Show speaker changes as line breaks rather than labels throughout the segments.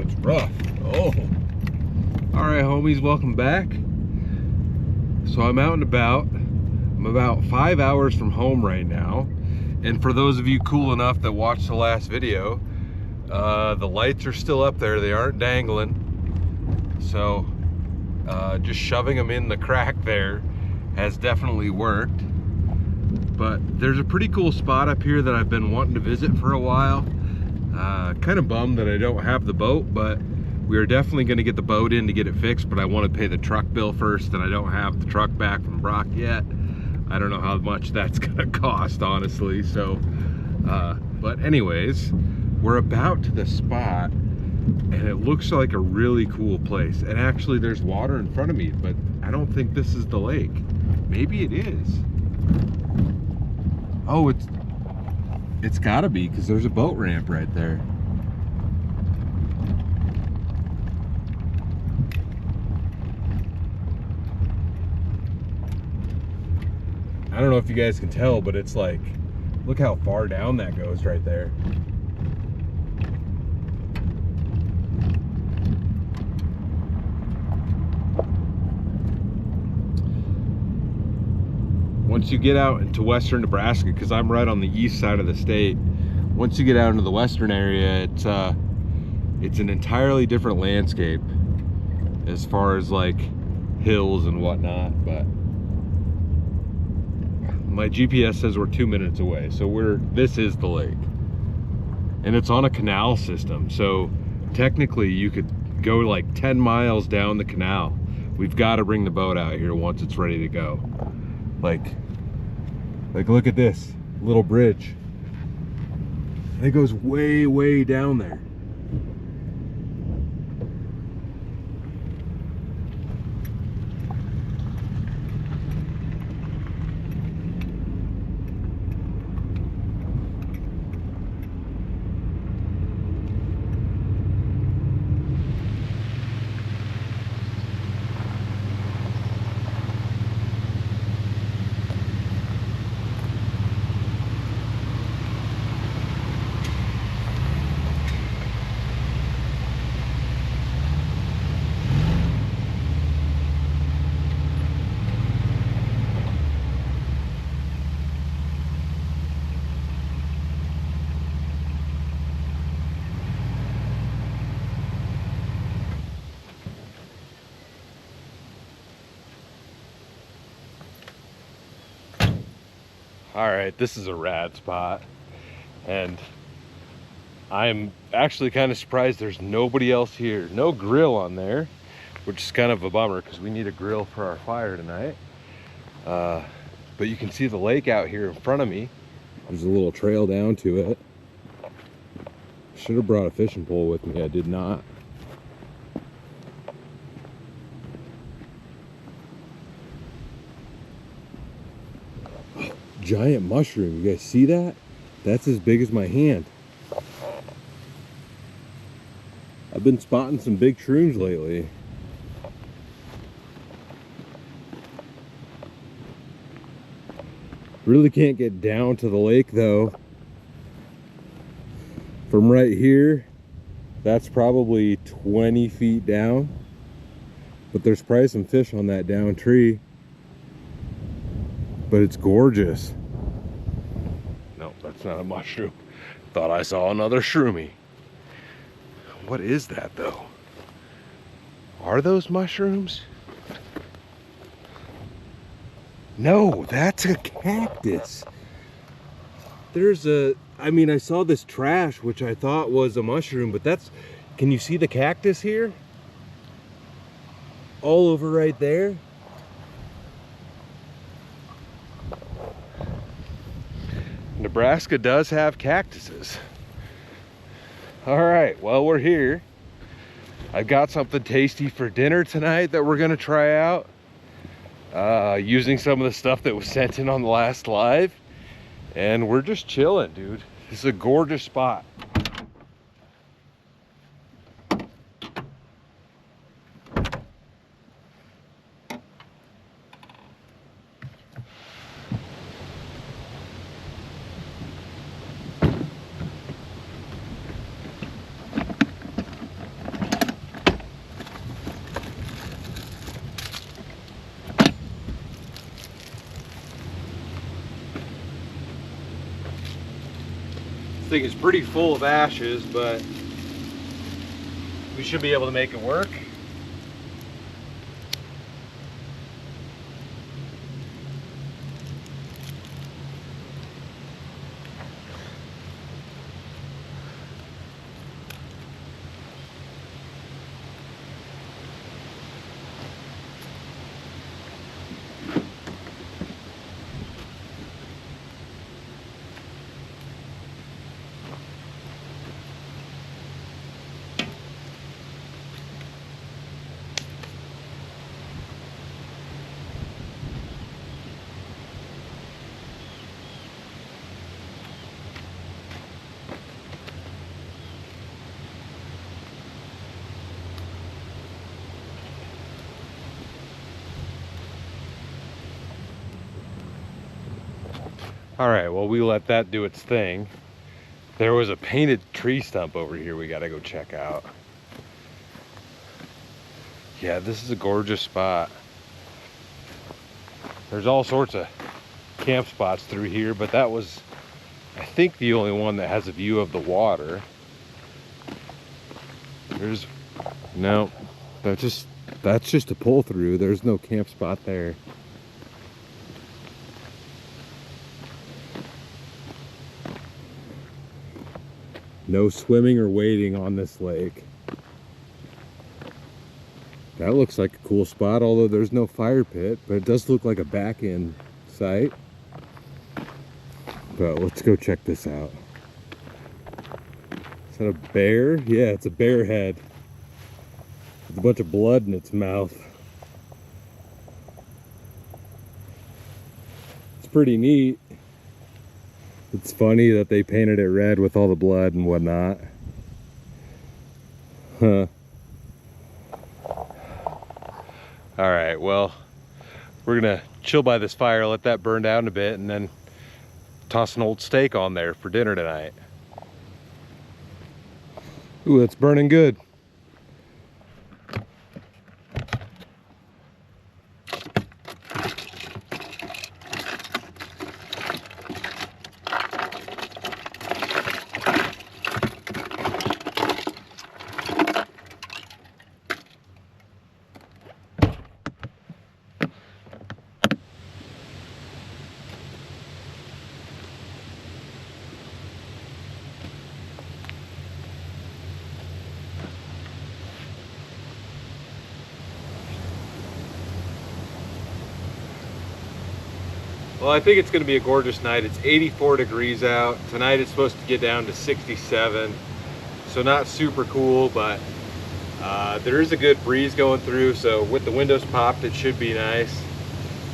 it's rough. Oh. All right, homies, welcome back. So I'm out and about. I'm about 5 hours from home right now. And for those of you cool enough that watched the last video, the lights are still up there. They aren't dangling. So just shoving them in the crack there has definitely worked. But there's a pretty cool spot up here that I've been wanting to visit for a while. Kind of bummed that I don't have the boat, but we are definitely going to get the boat in to get it fixed. But I want to pay the truck bill first, and I don't have the truck back from Brock yet. I don't know how much that's going to cost, honestly. So, but anyways, we're about to the spot, and it looks like a really cool place. And actually, there's water in front of me, but I don't think this is the lake. Maybe it is. Oh, it's gotta be, because there's a boat ramp right there. I don't know if you guys can tell, but it's like, look how far down that goes right there. Once you get out into western Nebraska, because I'm right on the east side of the state, once you get out into the western area, it's an entirely different landscape as far as like hills and whatnot. But my GPS says we're 2 minutes away, so this is the lake, and it's on a canal system. So technically, you could go like 10 miles down the canal. We've got to bring the boat out here once it's ready to go. Like look at this little bridge. It goes way, way down there. All right, this is a rad spot, and I'm actually kind of surprised there's nobody else here. No grill on there, which is kind of a bummer because we need a grill for our fire tonight. But you can see the lake out here in front of me. There's a little trail down to it. Should have brought a fishing pole with me. I did not. Giant mushroom. You guys see that? That's as big as my hand. I've been spotting some big shrooms lately. Really can't get down to the lake though. From right here, that's probably 20 feet down. But there's probably some fish on that down tree. But it's gorgeous. No, that's not a mushroom. Thought I saw another shroomy. What is that though? Are those mushrooms? No, that's a cactus. I mean, I saw this trash, which I thought was a mushroom, but can you see the cactus here? All over right there. Nebraska does have cactuses. All right, well, we're here. I've got something tasty for dinner tonight that we're gonna try out. Using some of the stuff that was sent in on the last live. And we're just chilling, dude. This is a gorgeous spot. This thing is pretty full of ashes, but we should be able to make it work. All right, well, we let that do its thing. There was a painted tree stump over here we gotta go check out. Yeah, this is a gorgeous spot. There's all sorts of camp spots through here, but that was, I think, the only one that has a view of the water. There's, no, that's just a pull through. There's no camp spot there. No swimming or wading on this lake. That looks like a cool spot, although there's no fire pit, but it does look like a back-end site. But let's go check this out. Is that a bear? Yeah, it's a bear head. With a bunch of blood in its mouth. It's pretty neat. It's funny that they painted it red with all the blood and whatnot. Huh. All right, well, we're gonna chill by this fire, let that burn down a bit, and then toss an old steak on there for dinner tonight. Ooh, it's burning good. Well, I think it's going to be a gorgeous night. It's 84 degrees out. Tonight it's supposed to get down to 67. So not super cool, but there is a good breeze going through. So with the windows popped, it should be nice.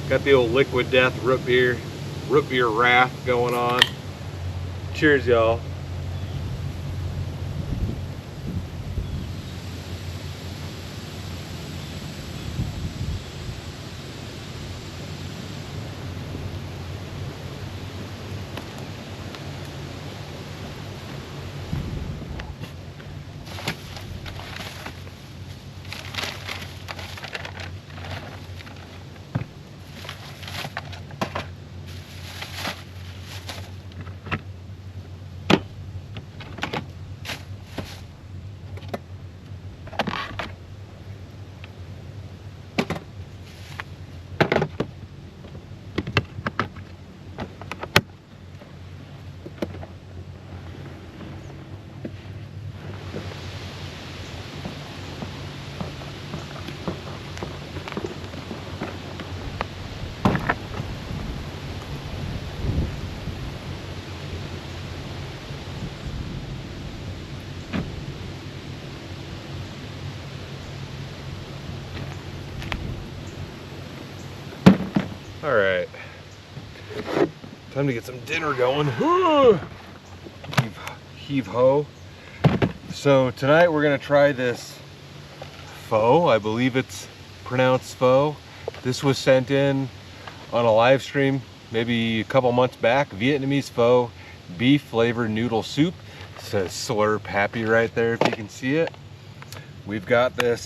Got the old Liquid Death root beer wrath going on. Cheers, y'all. All right, time to get some dinner going. Heave ho. So tonight we're gonna try this pho. I believe it's pronounced pho. This was sent in on a live stream maybe a couple months back. Vietnamese pho, beef flavored noodle soup. It says slurp happy right there if you can see it. We've got this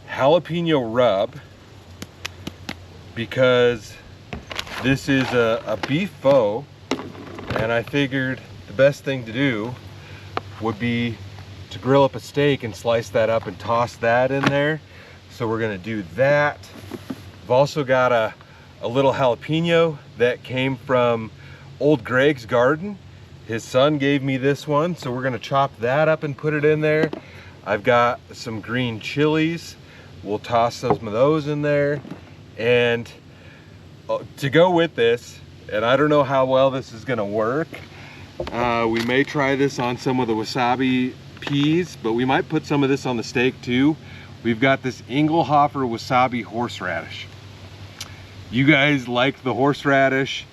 jalapeno rub, because this is a beef pho And I figured the best thing to do would be to grill up a steak and slice that up and toss that in there. So we're gonna do that. I've also got a little jalapeno that came from old Greg's garden. His son gave me this one, so we're gonna chop that up and put it in there. I've got some green chilies. We'll toss some of those in there. And to go with this, and I don't know how well this is gonna work, we may try this on some of the wasabi peas, but we might put some of this on the steak too. We've got this Engelhofer wasabi horseradish. You guys liked the horseradish,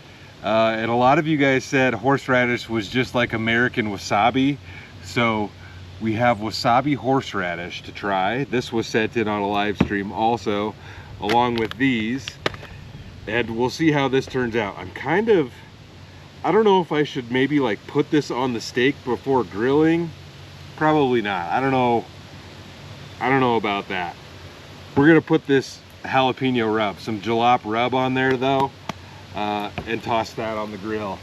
and a lot of you guys said horseradish was just like American wasabi. So we have wasabi horseradish to try. This was sent in on a live stream also, along with these. And we'll see how this turns out. I don't know if I should maybe like put this on the steak before grilling. Probably not. I don't know about that. We're gonna put this jalapeno rub, some jalap rub on there though, and toss that on the grill.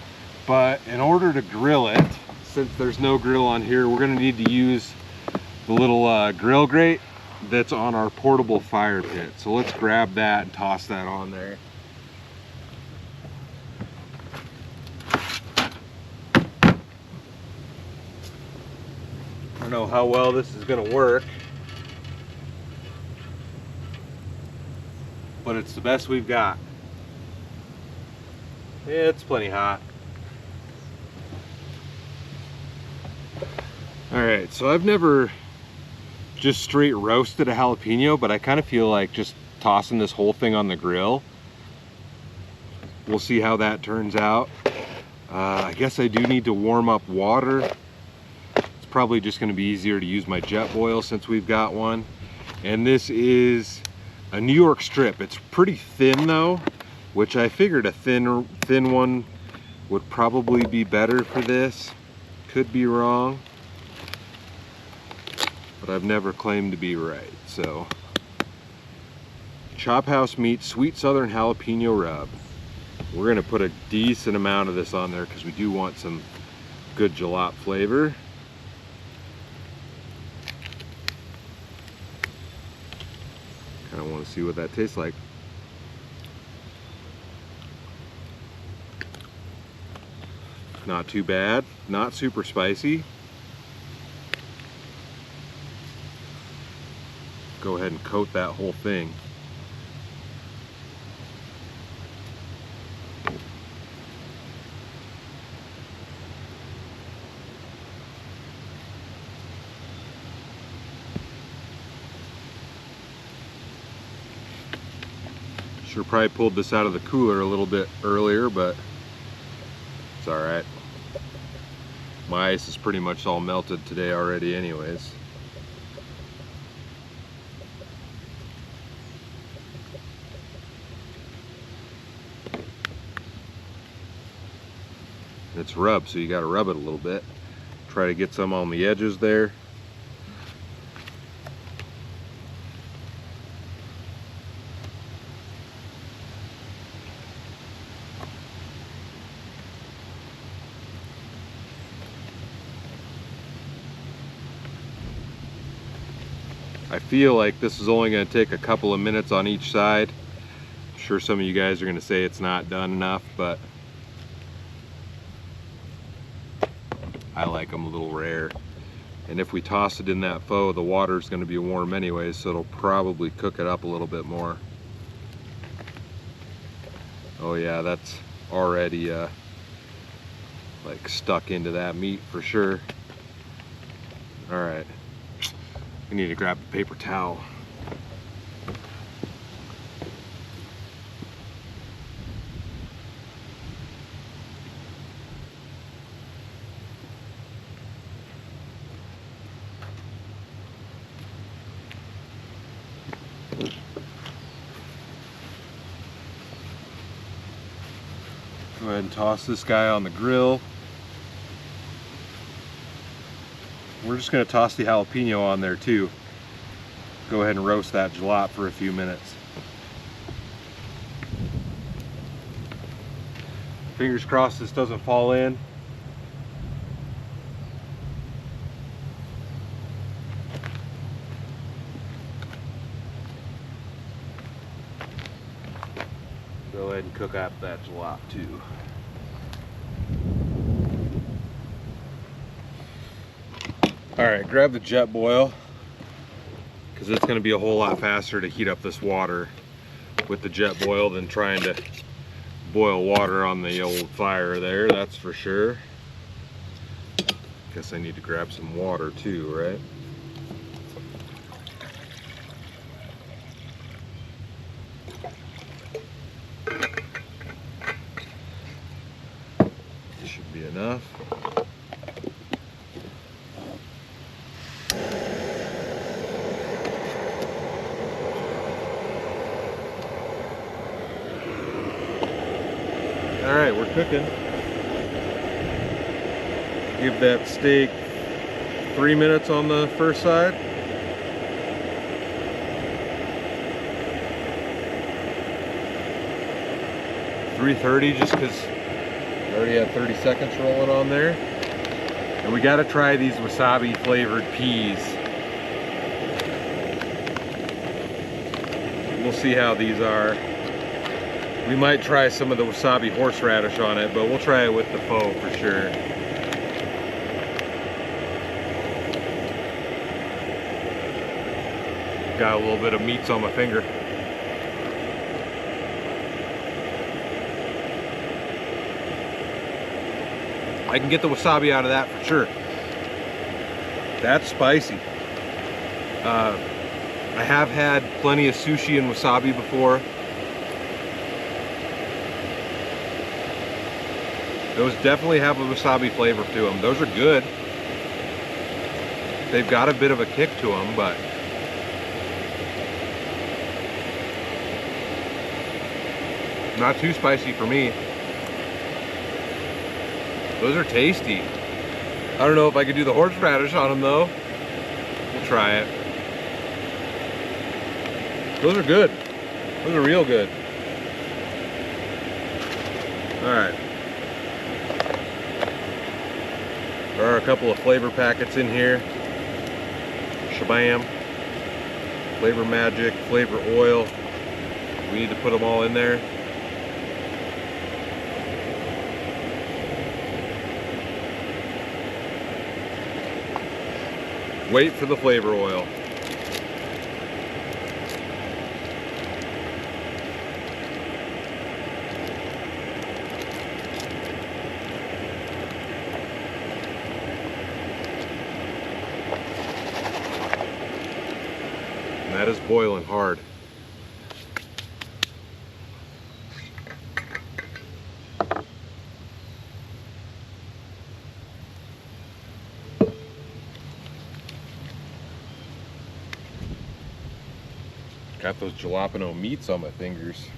But in order to grill it, since there's no grill on here, we're gonna need to use the little grill grate that's on our portable fire pit. So let's grab that and toss that on there. I don't know how well this is gonna work, but it's the best we've got. Yeah, it's plenty hot. All right, so I've never just straight roasted a jalapeno, but I kind of feel like just tossing this whole thing on the grill. We'll see how that turns out. I guess I do need to warm up water. It's probably just gonna be easier to use my jet boil since we've got one. And this is a New York strip. It's pretty thin though, which I figured a thin one would probably be better for this. Could be wrong, but I've never claimed to be right. So, Chop House Meat Sweet Southern Jalapeno Rub. We're gonna put a decent amount of this on there because we do want some good jalap flavor. Kind of want to see what that tastes like. Not too bad, not super spicy. Go ahead and coat that whole thing. Sure probably pulled this out of the cooler a little bit earlier, but it's all right. My ice is pretty much all melted today already anyways. It's rubbed, so you got to rub it a little bit. Try to get some on the edges there. I feel like this is only going to take a couple of minutes on each side. I'm sure some of you guys are going to say it's not done enough, but I like them a little rare. And if we toss it in that pho, the water is going to be warm anyways, so it'll probably cook it up a little bit more. Oh yeah, that's already like stuck into that meat for sure. All right. I need to grab a paper towel. Go ahead and toss this guy on the grill. We're just going to toss the jalapeno on there too. Go ahead and roast that jalap for a few minutes. Fingers crossed this doesn't fall in. Go ahead and cook up that jalap too. All right, grab the jet boil, because it's going to be a whole lot faster to heat up this water with the jet boil than trying to boil water on the old fire there, that's for sure. Guess I need to grab some water too, right? Should be enough. All right, we're cooking. Give that steak 3 minutes on the first side. $3.30 just because I already had 30 seconds rolling on there. And we got to try these wasabi flavored peas. We'll see how these are. We might try some of the wasabi horseradish on it, but we'll try it with the pho for sure. Got a little bit of meats on my finger. I can get the wasabi out of that for sure. That's spicy. I have had plenty of sushi and wasabi before. Those definitely have a wasabi flavor to them. Those are good. They've got a bit of a kick to them, but not too spicy for me. Those are tasty. I don't know if I could do the horseradish on them though. We'll try it. Those are good. Those are real good. All right. There are a couple of flavor packets in here. Shabam, Flavor Magic, Flavor Oil. We need to put them all in there. Wait for the flavor oil. And that is boiling hard. Got those jalapeno meats on my fingers.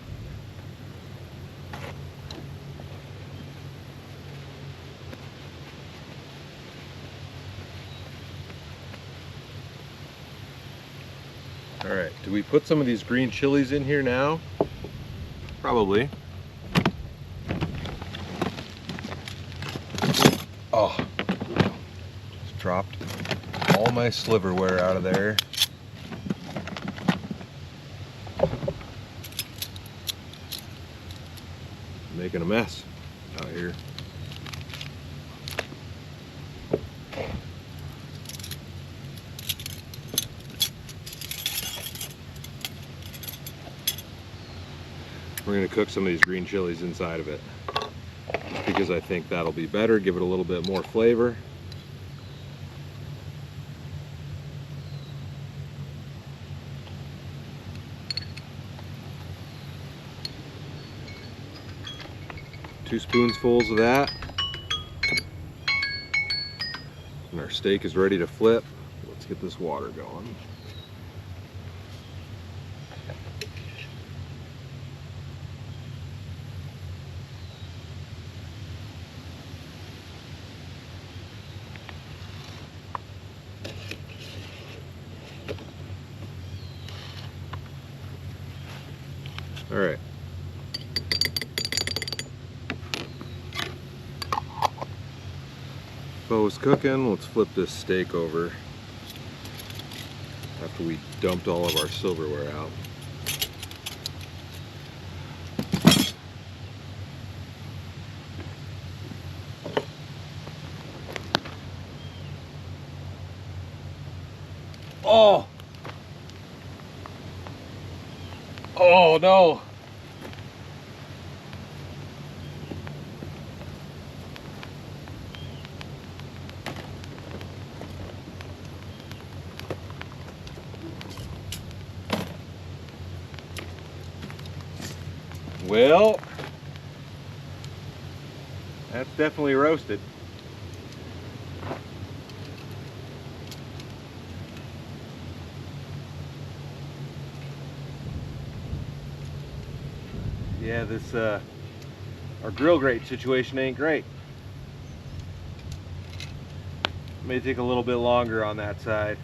All right, do we put some of these green chilies in here now? Probably. Oh, just dropped all my sliverware out of there. Making a mess out here. We're going to cook some of these green chilies inside of it because I think that'll be better, give it a little bit more flavor. Two spoonfuls of that. And our steak is ready to flip. Let's get this water going. All right. Pho's cooking. Let's flip this steak over after we dumped all of our silverware out. Oh! Oh no! Well, that's definitely roasted. Yeah, this our grill grate situation ain't great. May take a little bit longer on that side.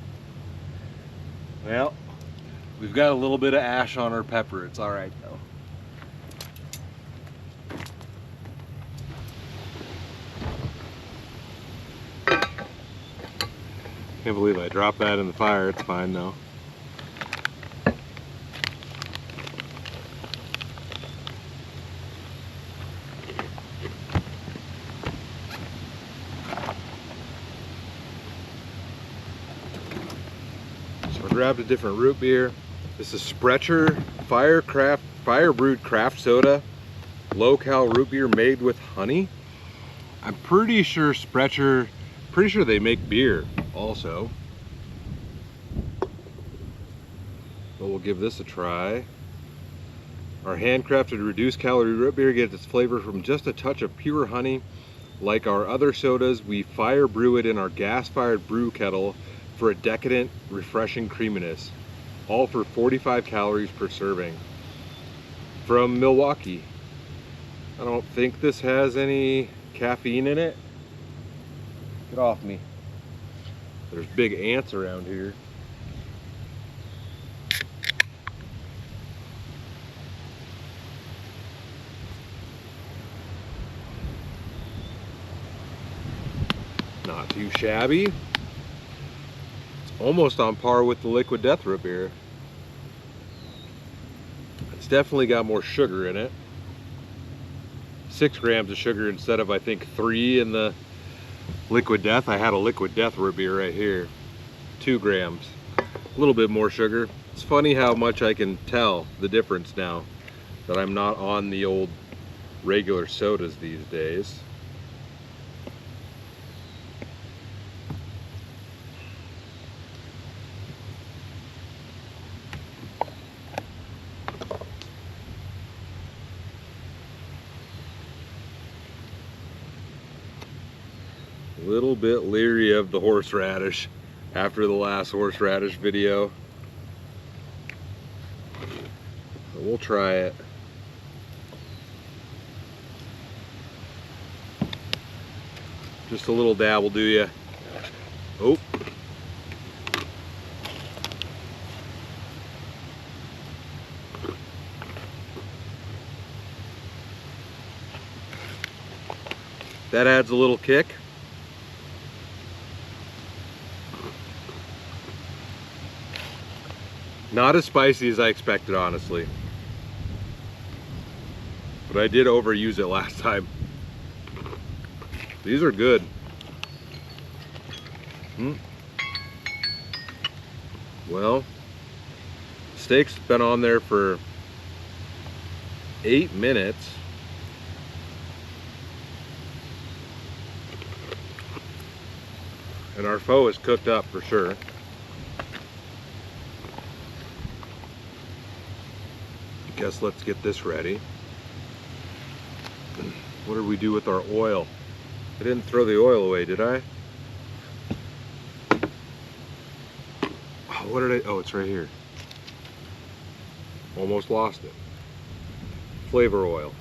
Well, we've got a little bit of ash on our pepper. It's all right though. Can't believe I dropped that in the fire. It's fine though. So I grabbed a different root beer. This is Sprecher Fire Brewed Craft Soda, low-cal root beer made with honey. I'm pretty sure Sprecher, pretty sure they make beer also. But we'll give this a try. Our handcrafted reduced calorie root beer gets its flavor from just a touch of pure honey. Like our other sodas, we fire brew it in our gas-fired brew kettle for a decadent, refreshing creaminess. All for 45 calories per serving. From Milwaukee. I don't think this has any caffeine in it. Get off me. There's big ants around here. Not too shabby. It's almost on par with the Liquid Death root beer. It's definitely got more sugar in it. 6 grams of sugar instead of I think 3 in the Liquid Death. I had a Liquid Death root beer right here. 2 grams. A little bit more sugar. It's funny how much I can tell the difference now that I'm not on the old regular sodas these days. A little bit leery of the horseradish after the last horseradish video. But we'll try it. Just a little dab will do ya. Oh. That adds a little kick. Not as spicy as I expected, honestly. But I did overuse it last time. These are good. Well, steak's been on there for 8 minutes. And our pho is cooked up for sure. Guess let's get this ready. What did we do with our oil? I didn't throw the oil away, did I? Oh, what did I? Oh, it's right here. Almost lost it. Flavor oil.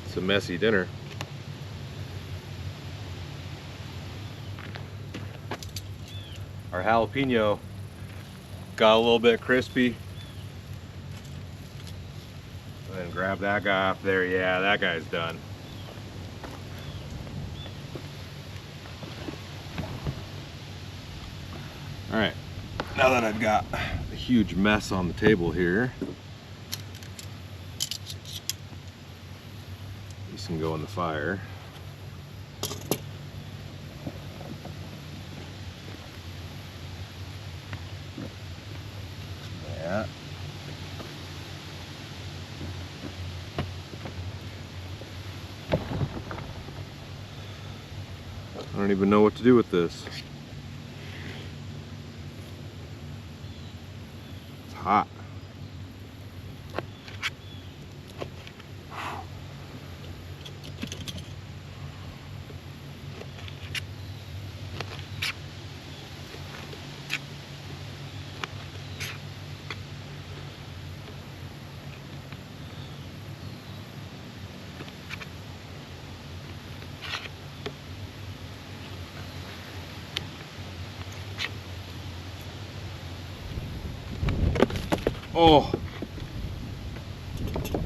It's a messy dinner. Our jalapeno got a little bit crispy. And grab that guy up there. Yeah, that guy's done. All right, now that I've got a huge mess on the table here, this can go in the fire. Yeah. I don't even know what to do with this. It's hot. Oh, it's a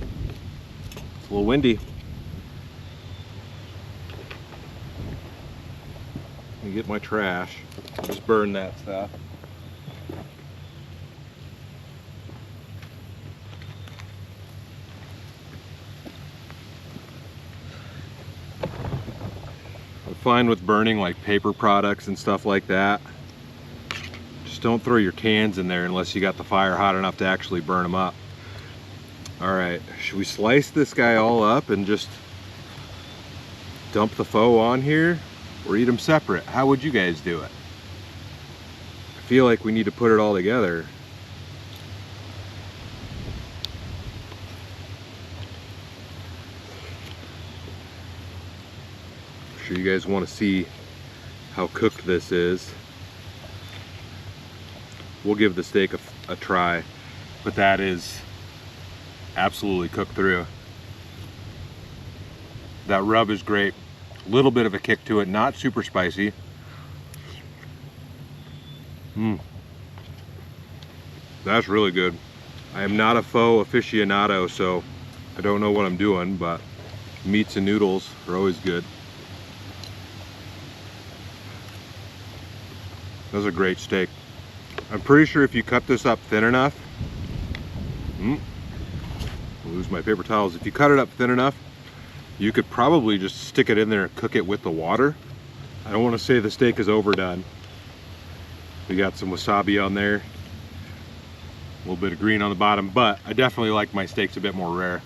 little windy. Let me get my trash. Just burn that stuff. I'm fine with burning like paper products and stuff like that. Just don't throw your cans in there unless you got the fire hot enough to actually burn them up. All right, should we slice this guy all up and just dump the faux on here, or eat them separate? How would you guys do it? I feel like we need to put it all together. I'm sure you guys want to see how cooked this is. We'll give the steak a try, but that is absolutely cooked through. That rub is great. A little bit of a kick to it, not super spicy. That's really good. I am not a faux aficionado, so I don't know what I'm doing, but meats and noodles are always good. That was a great steak. I'm pretty sure if you cut this up thin enough, I'll lose my paper towels. If you cut it up thin enough, you could probably just stick it in there and cook it with the water. I don't want to say the steak is overdone. We got some wasabi on there, a little bit of green on the bottom, but I definitely like my steaks a bit more rare.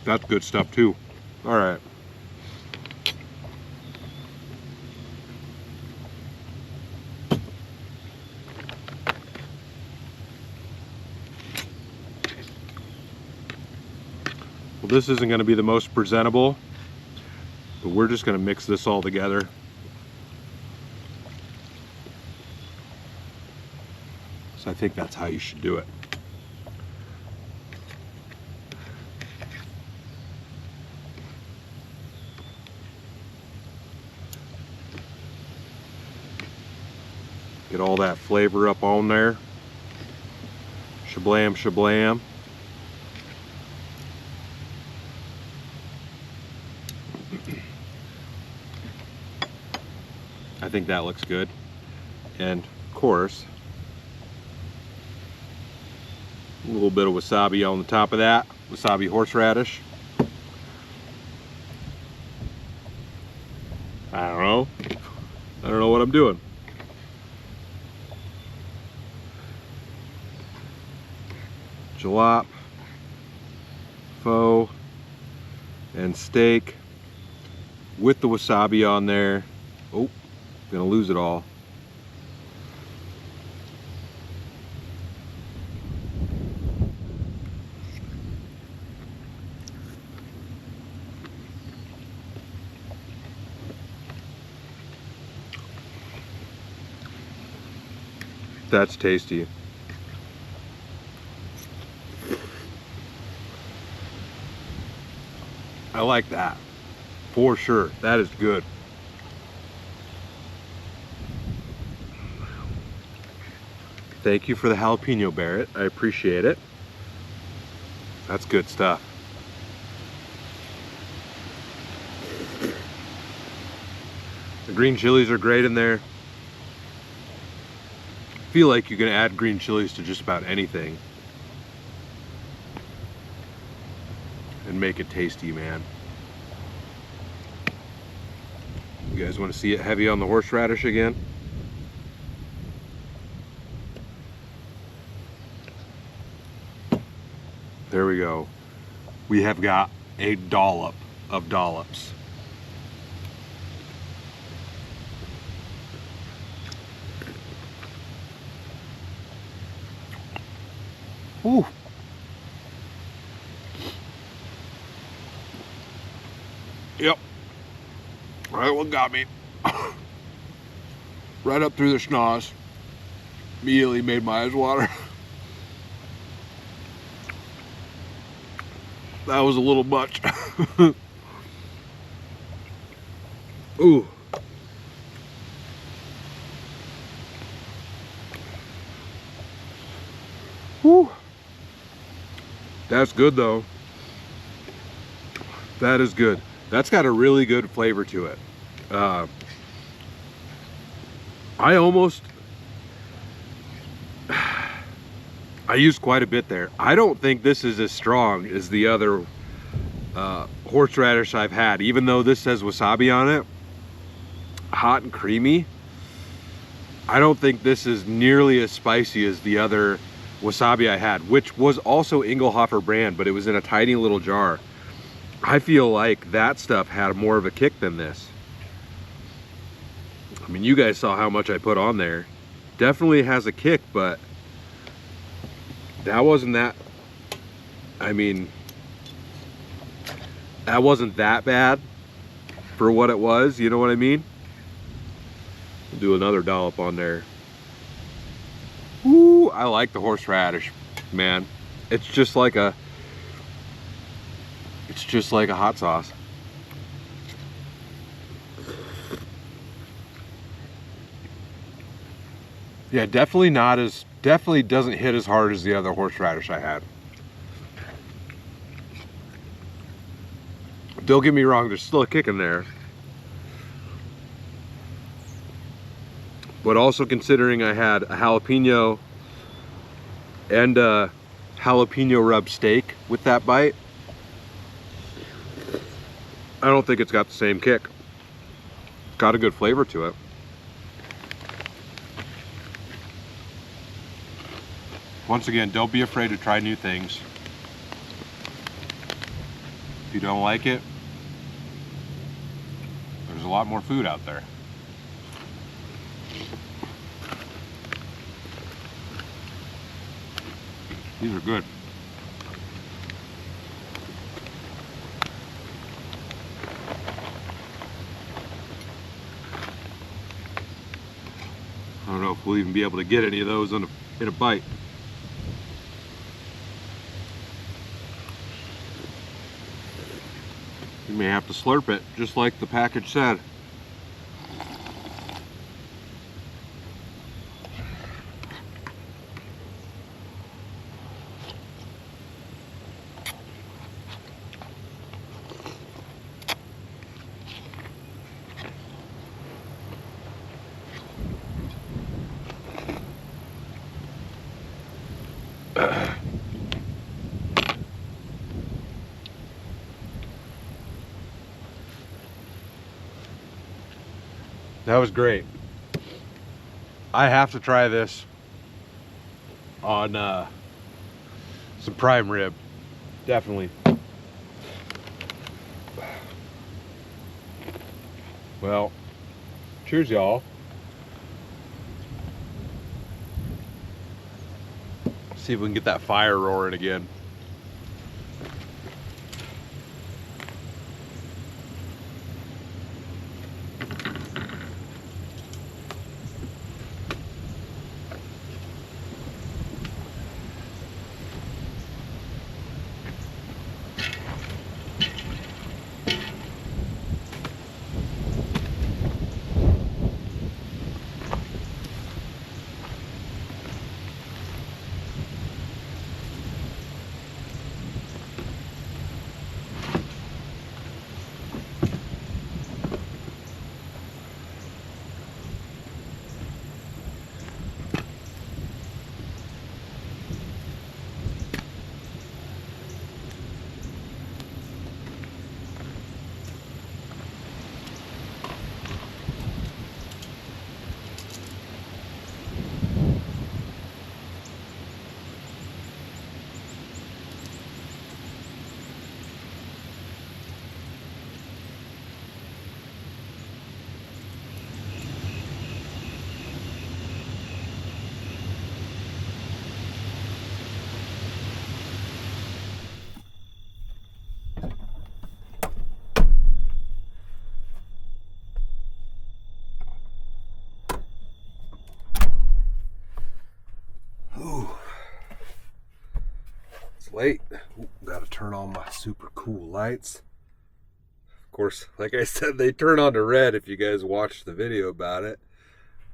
That's good stuff too. All right. Well, this isn't going to be the most presentable, but we're just going to mix this all together. So I think that's how you should do it. Get all that flavor up on there. Shablam, shablam. I think that looks good. And of course, a little bit of wasabi on the top of that. Wasabi horseradish. I don't know. I don't know what I'm doing. Jalap, faux, and steak with the wasabi on there. Oh, gonna lose it all. That's tasty. I like that for sure. That is good. Thank you for the jalapeno, Barrett. I appreciate it. That's good stuff. The green chilies are great in there. I feel like you can add green chilies to just about anything and make it tasty, man. You guys want to see it heavy on the horseradish again? There we go. We have got a dollop of dollops. Ooh. Yep. Right, what got me? Right up through the schnoz. Immediately made my eyes water. That was a little much. Ooh. Whew. That's good though. That is good. That's got a really good flavor to it. I used quite a bit there. I don't think this is as strong as the other horseradish I've had, even though this says wasabi on it. Hot and creamy. I don't think this is nearly as spicy as the other wasabi I had, which was also Engelhofer brand, but it was in a tiny little jar. I feel like that stuff had more of a kick than this. I mean, you guys saw how much I put on there. Definitely has a kick, but that wasn't that, I mean, that wasn't that bad for what it was, you know what I mean? We'll do another dollop on there. Ooh, I like the horseradish, man. It's just like a hot sauce. Yeah, definitely doesn't hit as hard as the other horseradish I had. Don't get me wrong, there's still a kick in there. But also considering I had a jalapeno and a jalapeno rub steak with that bite, I don't think it's got the same kick. Got a good flavor to it. Once again, don't be afraid to try new things. If you don't like it, there's a lot more food out there. These are good. I don't know if we'll even be able to get any of those in a bite. You may have to slurp it, just like the package said. That was great. I have to try this on some prime rib. Definitely. Well, cheers y'all. See if we can get that fire roaring again. late. Got to turn on my super cool lights. Of course, like I said, they turn on to red if you guys watched the video about it.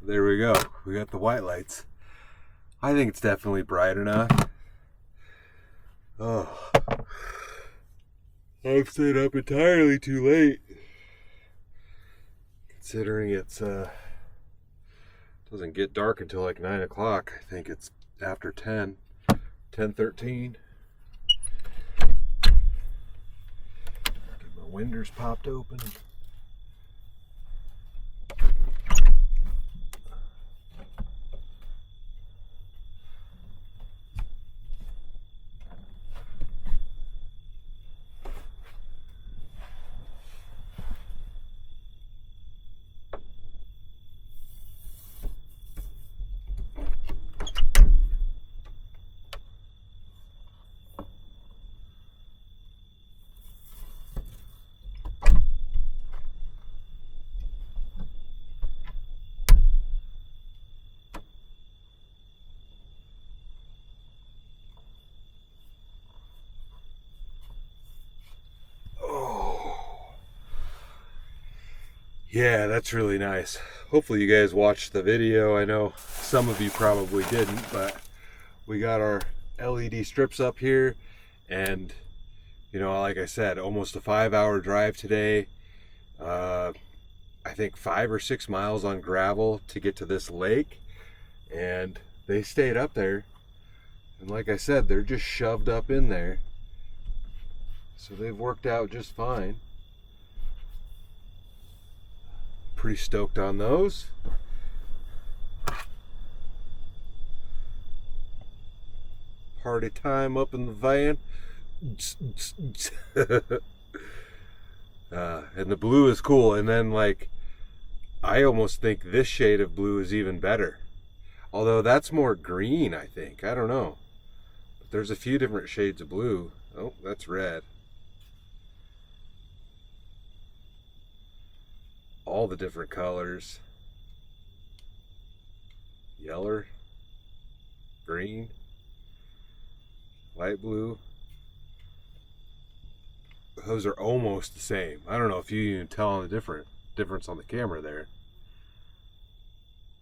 There we go. We got the white lights. I think it's definitely bright enough. Oh, I've stayed up entirely too late. Considering it's doesn't get dark until like 9 o'clock. I think it's after 10:13. Get my windows popped open. Yeah, that's really nice. Hopefully you guys watched the video. I know some of you probably didn't, but we got our LED strips up here, and you know, like I said, almost a 5-hour drive today. I think 5 or 6 miles on gravel to get to this lake, and they stayed up there, and like I said, they're just shoved up in there, so they've worked out just fine. Pretty stoked on those. Party time up in the van. And the blue is cool. And then, like, I almost think this shade of blue is even better. Although that's more green, I think. I don't know. But there's a few different shades of blue. Oh, that's red. All the different colors. Yellow, green, light blue. Those are almost the same. I don't know if you can tell the difference on the camera there.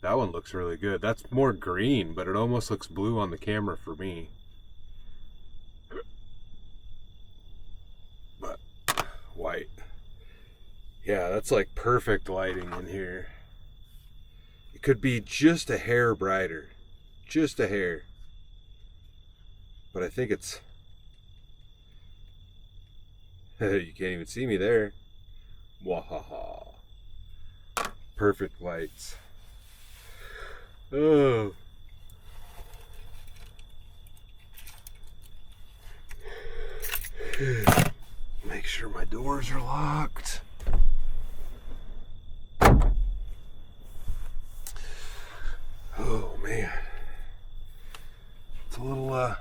That one looks really good. That's more green, but it almost looks blue on the camera for me. But white. Yeah, that's like perfect lighting in here. It could be just a hair brighter. Just a hair. But I think it's... You can't even see me there. Wahaha. Perfect lights. Oh. Make sure my doors are locked. Oh man, it's a little gonna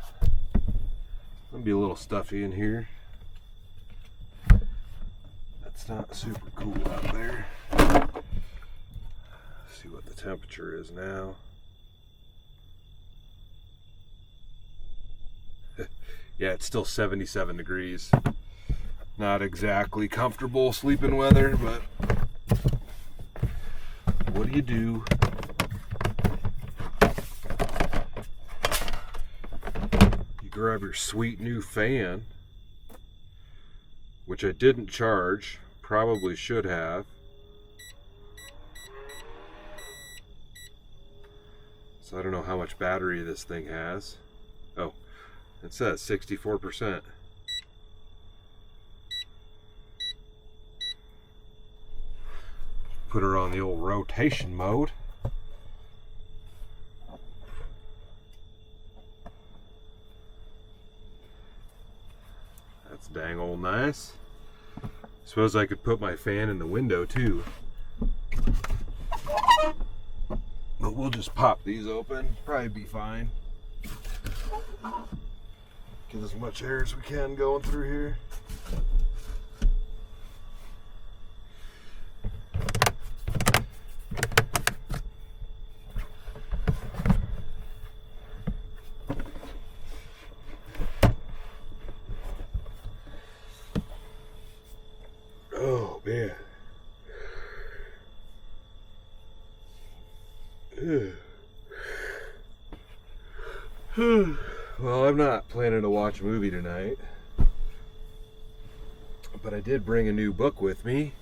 be a little stuffy in here. That's not super cool out there. Let's see what the temperature is now. Yeah, it's still 77 degrees. Not exactly comfortable sleeping weather, but what do you do? Grab your sweet new fan, which I didn't charge, probably should have. So I don't know how much battery this thing has. Oh, it says 64%. Put her on the old rotation mode. That's dang old nice. Suppose I could put my fan in the window too. But we'll just pop these open. Probably be fine. Get as much air as we can going through here. Well, I'm not planning to watch a movie tonight, but I did bring a new book with me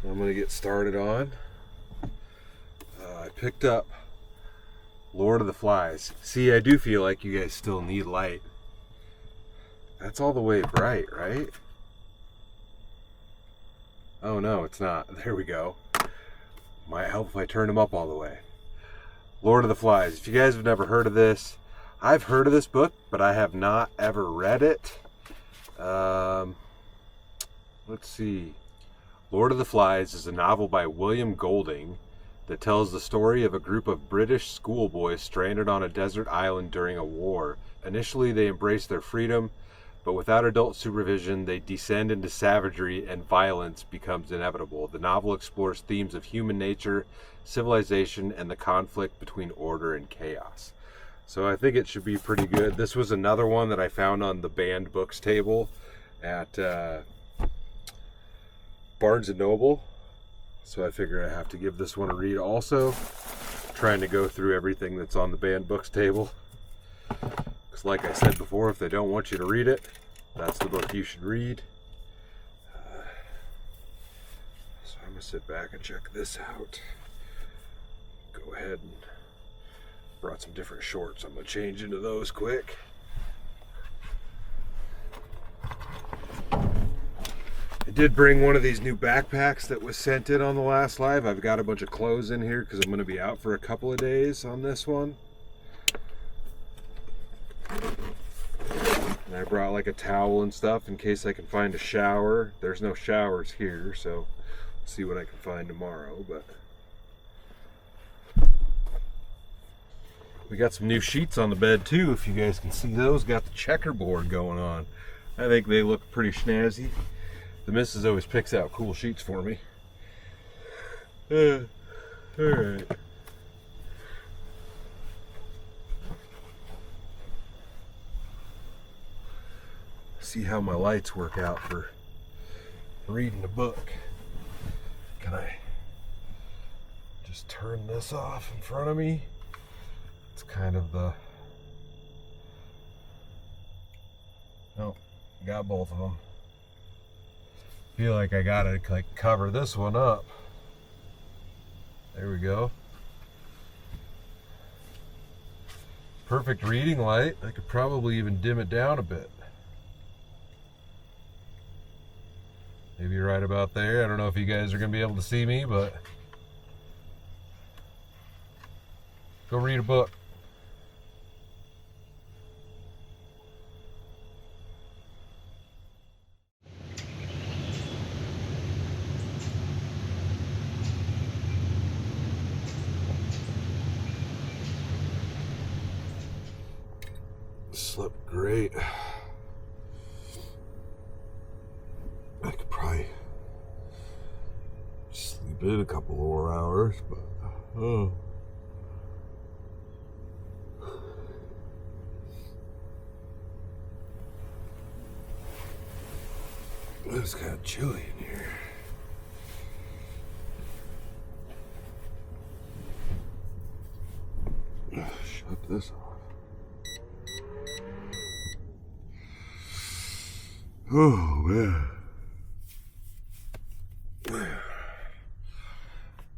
I'm going to get started on. I picked up Lord of the Flies. See, I do feel like you guys still need light. That's all the way bright, right? Oh no, it's not. There we go. Might help if I turn them up all the way. Lord of the Flies. If you guys have never heard of this, I've heard of this book, but I have not ever read it. Let's see. Lord of the Flies is a novel by William Golding that tells the story of a group of British schoolboys stranded on a desert island during a war. Initially, they embrace their freedom, but without adult supervision, they descend into savagery and violence becomes inevitable. The novel explores themes of human nature, civilization, and the conflict between order and chaos. So I think it should be pretty good. This was another one that I found on the banned books table at Barnes & Noble. So I figure I have to give this one a read also. Trying to go through everything that's on the banned books table. Because like I said before, if they don't want you to read it, that's the book you should read. So I'm going to sit back and check this out. Go ahead and brought some different shorts. I'm going to change into those quick. I did bring one of these new backpacks that was sent in on the last live. I've got a bunch of clothes in here because I'm going to be out for a couple of days on this one. And I brought like a towel and stuff in case I can find a shower. There's no showers here, so we'll see what I can find tomorrow. But we got some new sheets on the bed too, if you guys can see those. Got the checkerboard going on. I think they look pretty snazzy. The missus always picks out cool sheets for me. Alright. See how my lights work out for reading a book. Can I just turn this off in front of me? It's kind of the... Nope, got both of them. Feel like I gotta like cover this one up. There we go. Perfect reading light. I could probably even dim it down a bit. Maybe right about there. I don't know if you guys are gonna be able to see me, but go read a book. Slept great. I could probably sleep in a couple more hours, but oh. It's kind of chilly in here. Shut this off. Oh man.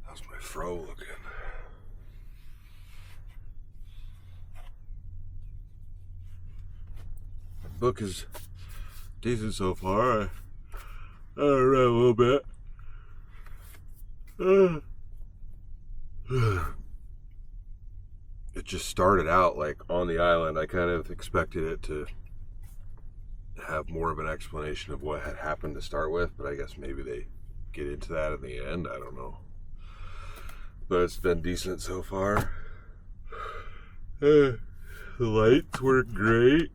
How's my fro looking? The book is decent so far. I read a little bit. It just started out like on the island. I kind of expected it to have more of an explanation of what had happened to start with, but I guess maybe they get into that in the end. I don't know. But it's been decent so far. The lights work great.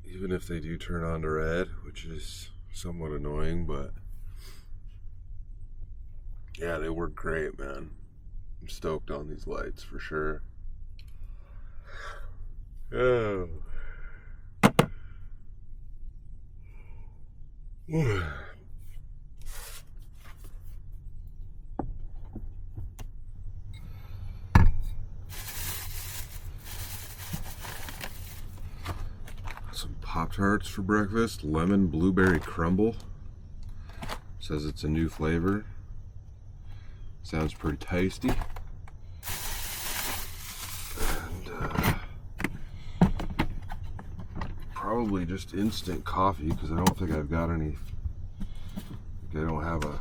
Even if they do turn on to red, which is somewhat annoying, but yeah, they work great, man. I'm stoked on these lights for sure. Oh. Pop-Tarts for breakfast, lemon blueberry crumble. Says it's a new flavor. Sounds pretty tasty. And probably just instant coffee because I don't think I've got any. I don't have a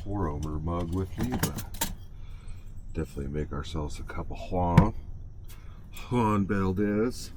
pour-over mug with me, but definitely make ourselves a cup of Juan Valdez.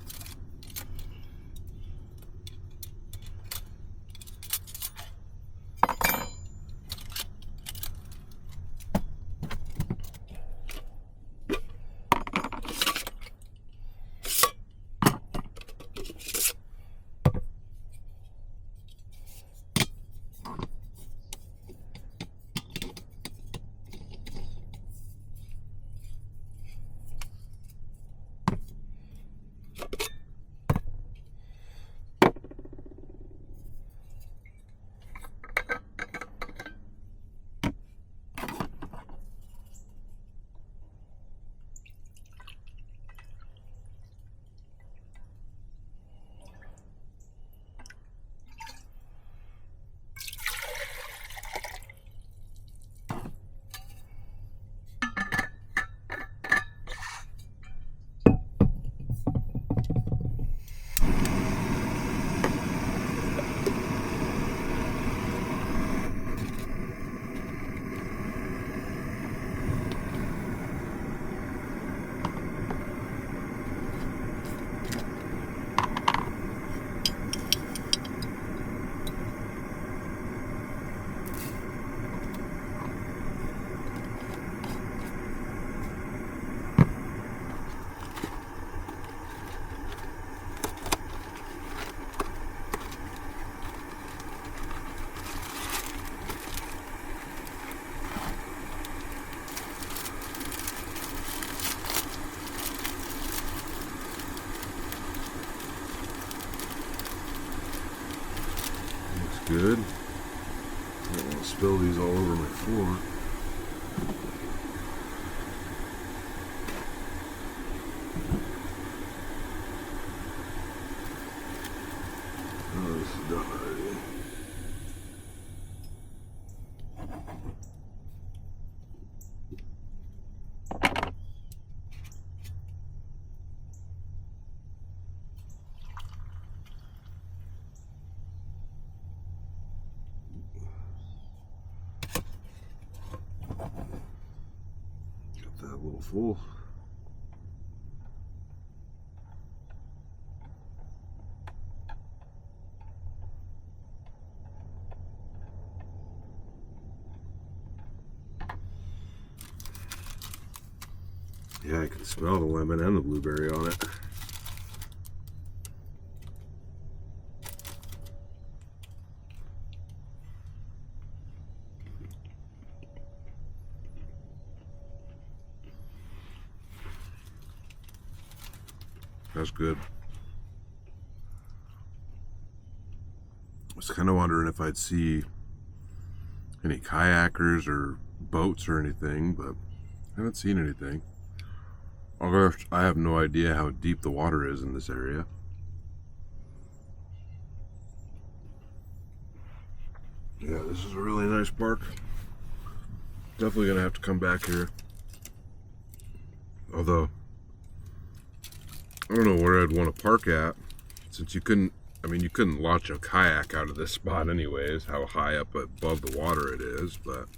Good. I don't want to spill these all over my floor. Oh, this is done already. A little full. Yeah, I can smell the lemon and the blueberry on it. That's good. I was kind of wondering if I'd see any kayakers or boats or anything, but I haven't seen anything. Although I have no idea how deep the water is in this area. Yeah, this is a really nice park. Definitely gonna have to come back here. Although I don't know where I'd want to park at, since you couldn't launch a kayak out of this spot anyways, how high up above the water it is, but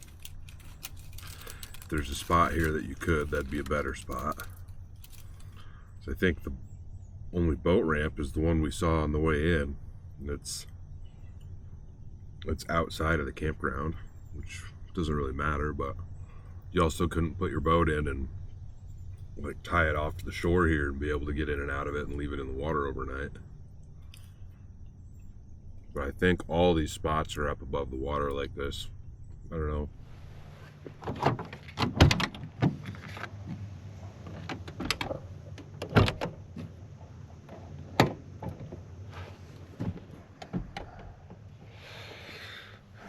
if there's a spot here that you could, that'd be a better spot. So I think the only boat ramp is the one we saw on the way in, and it's outside of the campground, which doesn't really matter, but you also couldn't put your boat in and like tie it off to the shore here and be able to get in and out of it and leave it in the water overnight. But I think all these spots are up above the water like this. I don't know.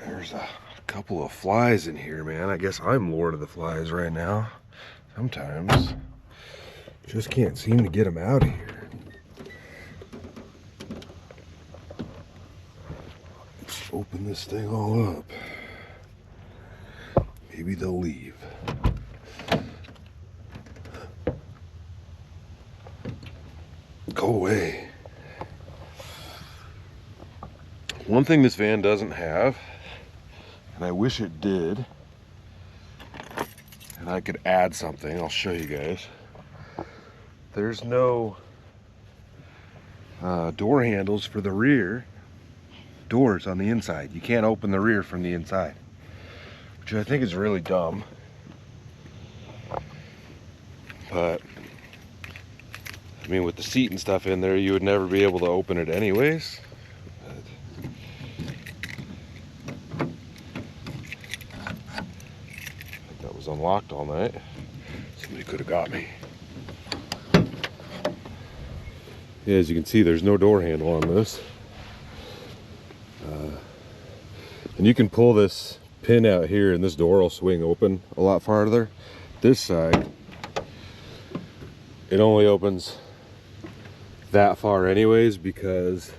There's a couple of flies in here, man. I guess I'm lord of the flies right now. Sometimes. Just can't seem to get them out of here. open this thing all up. Maybe they'll leave. Go away. One thing this van doesn't have, and I wish it did, and I could add something, I'll show you guys. There's no door handles for the rear doors on the inside. You can't open the rear from the inside, which I think is really dumb. But I mean, with the seat and stuff in there, you would never be able to open it anyways. I think that was unlocked all night. Somebody could have got me. Yeah, as you can see, there's no door handle on this. And you can pull this pin out here and this door will swing open a lot farther. This side, it only opens that far anyways because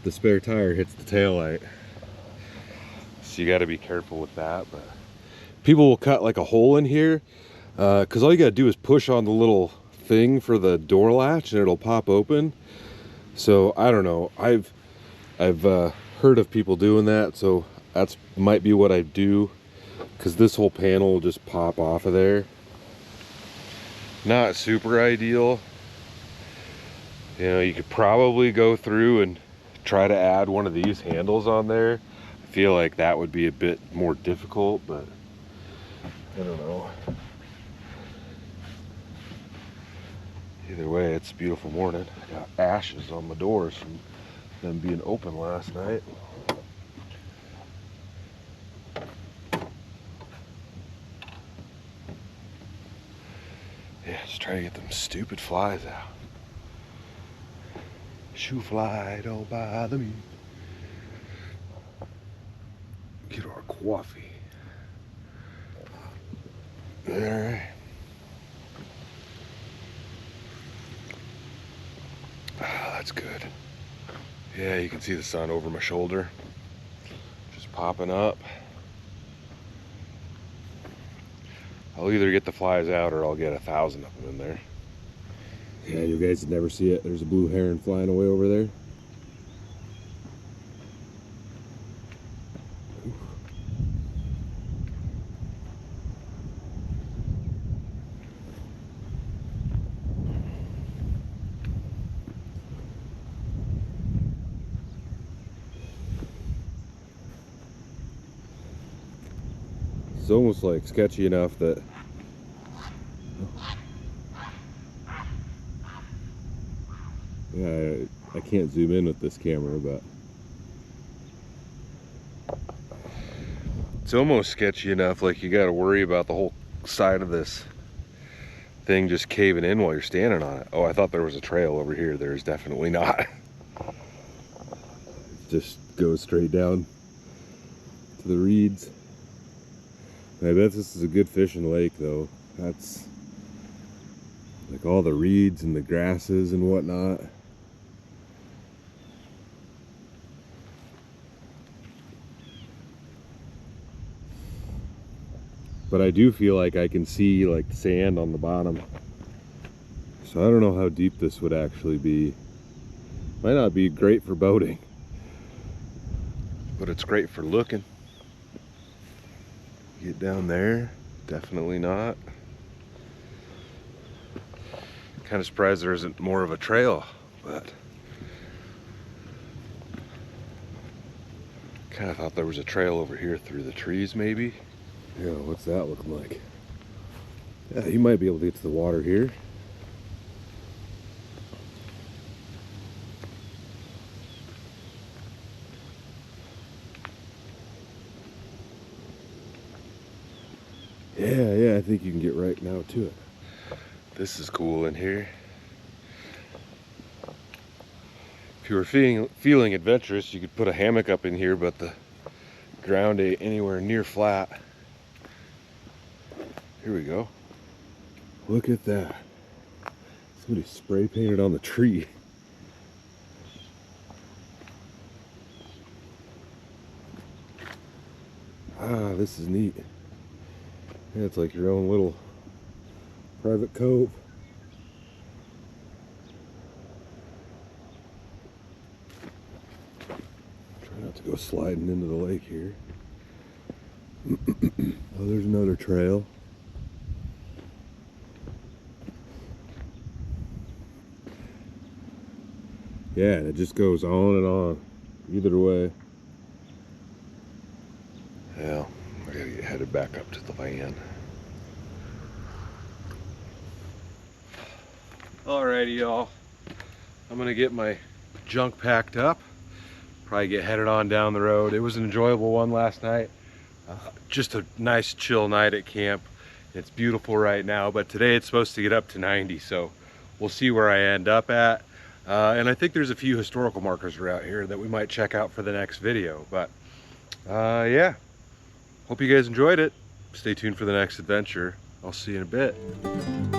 the spare tire hits the taillight. So you got to be careful with that. But people will cut like a hole in here because all you got to do is push on the little thing for the door latch and it'll pop open. So I don't know, I've heard of people doing that, so that's might be what I do, because this whole panel will just pop off of there. Not super ideal. You know, you could probably go through and try to add one of these handles on there. I feel like that would be a bit more difficult, but I don't know. Either way, it's a beautiful morning. I got ashes on my doors from them being open last night. Yeah, just trying to get them stupid flies out. Shoe fly, don't bother me. Get our coffee. All right. Ah, that's good. Yeah, you can see the sun over my shoulder, just popping up. I'll either get the flies out or I'll get 1,000 of them in there. Yeah, you guys would never see it. There's a blue heron flying away over there. It's almost like sketchy enough that yeah, I can't zoom in with this camera, but it's almost sketchy enough like you got to worry about the whole side of this thing just caving in while you're standing on it. Oh, I thought there was a trail over here. There's definitely not. It just goes straight down to the reeds. I bet this is a good fishing lake though. That's like all the reeds and the grasses and whatnot. But I do feel like I can see like the sand on the bottom. So I don't know how deep this would actually be. Might not be great for boating, but it's great for looking. Get down there, definitely not. Kind of surprised there isn't more of a trail, but kind of thought there was a trail over here through the trees maybe. Yeah, what's that looking like? Yeah, you might be able to get to the water here. Yeah, I think you can get right now to it. This is cool in here. If you were feeling adventurous, you could put a hammock up in here, but the ground ain't anywhere near flat. Here we go. Look at that. Somebody spray painted on the tree. Ah, this is neat. Yeah, it's like your own little private cove. Try not to go sliding into the lake here. Oh, there's another trail. Yeah, and it just goes on and on, either way. Yeah, I gotta get headed back up to the van. Alrighty, y'all. I'm gonna get my junk packed up. Probably get headed on down the road. It was an enjoyable one last night. Just a nice chill night at camp. It's beautiful right now, but today it's supposed to get up to 90, so we'll see where I end up at. And I think there's a few historical markers around here that we might check out for the next video. But yeah, hope you guys enjoyed it. Stay tuned for the next adventure. I'll see you in a bit.